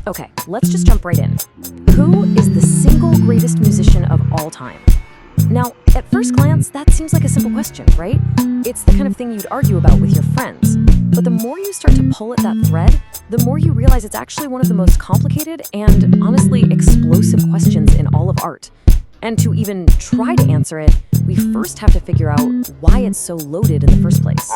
Okay, let's just jump right in. Who is the single greatest musician of all time? Now, at first glance, that seems like a simple question, right? It's the kind of thing you'd argue about with your friends. But the more you start to pull at that thread, the more you realize it's actually one of the most complicated and, honestly, explosive questions in all of art. And to even try to answer it, we first have to figure out why it's so loaded in the first place.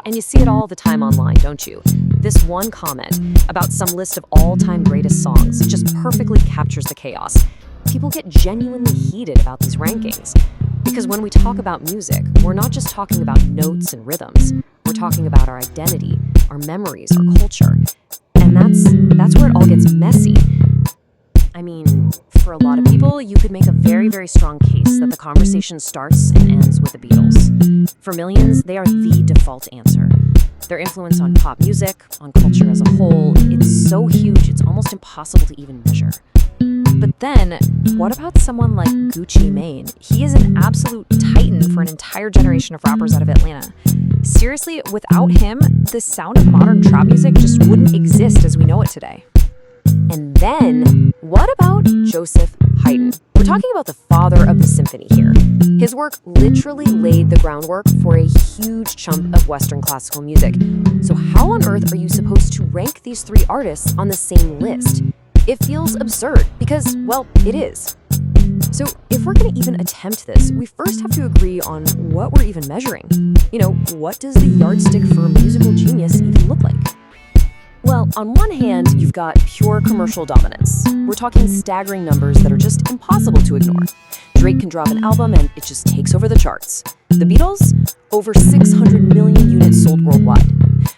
And you see it all the time online, don't you? This one comment about some list of all-time greatest songs just perfectly captures the chaos. People get genuinely heated about these rankings. Because when we talk about music, we're not just talking about notes and rhythms. We're talking about our identity, our memories, our culture. And that's where it all gets messy. I mean, for a lot of people, you could make a very, very strong case that the conversation starts and ends with the Beatles. For millions, they are the default answer. Their influence on pop music, on culture as a whole, it's so huge it's almost impossible to even measure. But then, what about someone like Gucci Mane? He is an absolute titan for an entire generation of rappers out of Atlanta. Seriously, without him, the sound of modern trap music just wouldn't exist as we know it today. And then, what about Joseph Haydn? We're talking about the father of the symphony here. His work literally laid the groundwork for a huge chunk of Western classical music. So how on earth are you supposed to rank these three artists on the same list? It feels absurd because, well, it is. So if we're going to even attempt this, we first have to agree on what we're even measuring. What does the yardstick for musical genius even look like? Well, on one hand, you've got pure commercial dominance. We're talking staggering numbers that are just impossible to ignore. Drake can drop an album and it just takes over the charts. The Beatles, over 600 million units sold worldwide.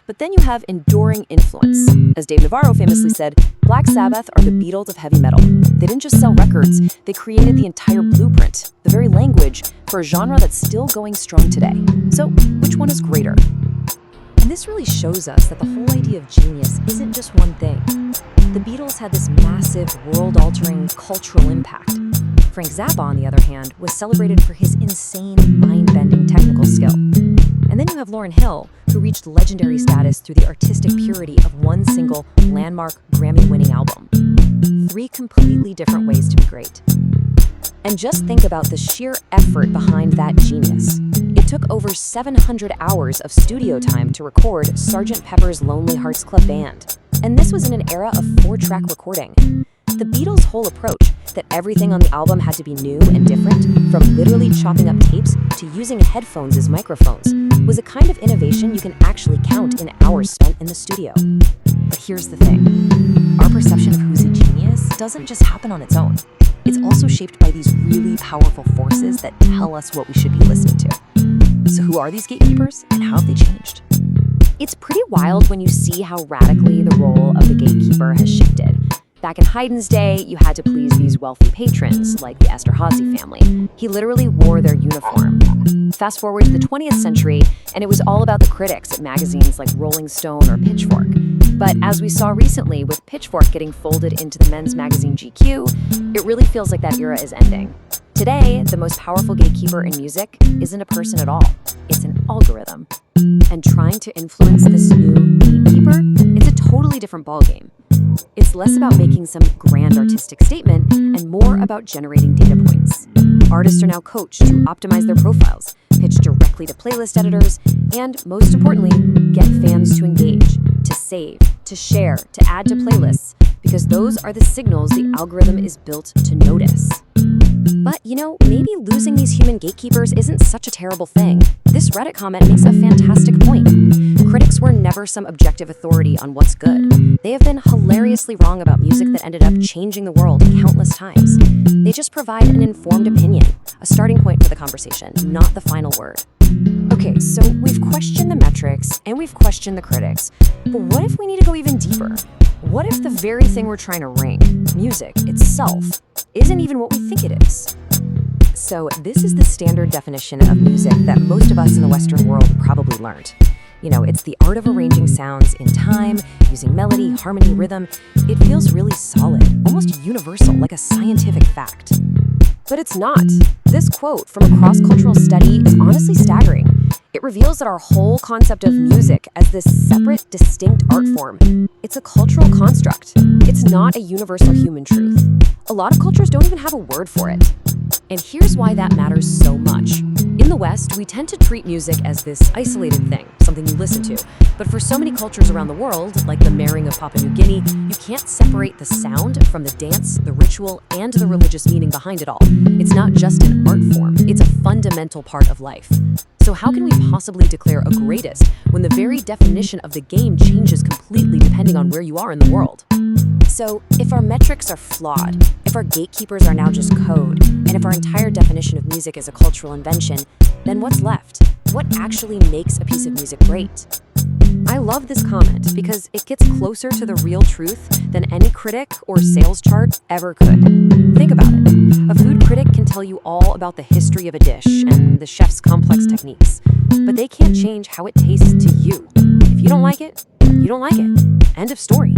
But then you have enduring influence. As Dave Navarro famously said, Black Sabbath are the Beatles of heavy metal. They didn't just sell records, they created the entire blueprint, the very language, for a genre that's still going strong today. So, which one is greater? And this really shows us that the whole idea of genius isn't just one thing. The Beatles had this massive, world-altering cultural impact. Frank Zappa, on the other hand, was celebrated for his insane, mind-bending technical skill. And then you have Lauryn Hill, who reached legendary status through the artistic purity of one single, landmark, Grammy-winning album. Three completely different ways to be great. And just think about the sheer effort behind that genius. It took over 700 hours of studio time to record Sgt. Pepper's Lonely Hearts Club Band. And this was in an era of 4-track recording. The Beatles' whole approach, that everything on the album had to be new and different, from literally chopping up tapes to using headphones as microphones, was a kind of innovation you can actually count in hours spent in the studio. But here's the thing. Our perception of who's a genius doesn't just happen on its own. It's also shaped by these really powerful forces that tell us what we should be listening to. So who are these gatekeepers and how have they changed? It's pretty wild when you see how radically the role of the gatekeeper has shifted. Back in Haydn's day, you had to please these wealthy patrons, like the Esterházy family. He literally wore their uniform. Fast forward to the 20th century, and it was all about the critics at magazines like Rolling Stone or Pitchfork. But as we saw recently with Pitchfork getting folded into the men's magazine GQ, it really feels like that era is ending. Today, the most powerful gatekeeper in music isn't a person at all. It's an algorithm. And trying to influence this new gatekeeper, it's a totally different ballgame. It's less about making some grand artistic statement and more about generating data points. Artists are now coached to optimize their profiles, pitch directly to playlist editors, and most importantly, get fans to engage, to save, to share, to add to playlists, because those are the signals the algorithm is built to notice. But, maybe losing these human gatekeepers isn't such a terrible thing. This Reddit comment makes a fantastic point. Critics were never some objective authority on what's good. They have been hilariously wrong about music that ended up changing the world countless times. They just provide an informed opinion, a starting point for the conversation, not the final word. Okay, so we've questioned the metrics and we've questioned the critics, but what if we need to go even deeper? What if the very thing we're trying to rank, music itself, isn't even what we think it is? So this is the standard definition of music that most of us in the Western world probably learned. It's the art of arranging sounds in time, using melody, harmony, rhythm. It feels really solid, almost universal, like a scientific fact. But it's not. This quote from a cross-cultural study is honestly staggering. It reveals that our whole concept of music as this separate, distinct art form, it's a cultural construct. It's not a universal human truth. A lot of cultures don't even have a word for it. And here's why that matters so much. In the West, we tend to treat music as this isolated thing, something you listen to. But for so many cultures around the world, like the marrying of Papua New Guinea, you can't separate the sound from the dance, the ritual, and the religious meaning behind it all. It's not just an art form, it's a fundamental part of life. So how can we possibly declare a greatest when the very definition of the game changes completely depending on where you are in the world? So, if our metrics are flawed, if our gatekeepers are now just code, and if our entire definition of music is a cultural invention, then what's left? What actually makes a piece of music great? I love this comment because it gets closer to the real truth than any critic or sales chart ever could. Think about it. A food critic can tell you all about the history of a dish and the chef's complex techniques, but they can't change how it tastes to you. If you don't like it, you don't like it. End of story.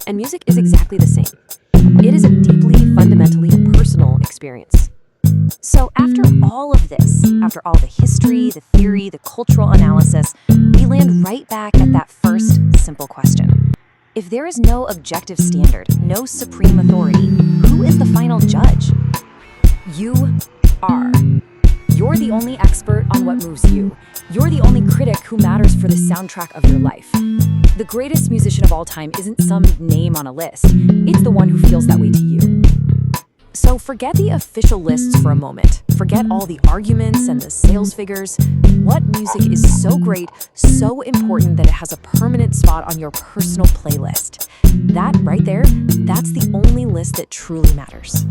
And music is exactly the same. It is a deeply, fundamentally personal experience. So after all of this, after all the history, the theory, the cultural analysis, we land right back at that first simple question. If there is no objective standard, no supreme authority, who is the final judge? You are. You're the only expert on what moves you. You're the only critic who matters for the soundtrack of your life. The greatest musician of all time isn't some name on a list. It's the one who feels that way to you. So forget the official lists for a moment. Forget all the arguments and the sales figures. What music is so great, so important that it has a permanent spot on your personal playlist? That right there, that's the only list that truly matters.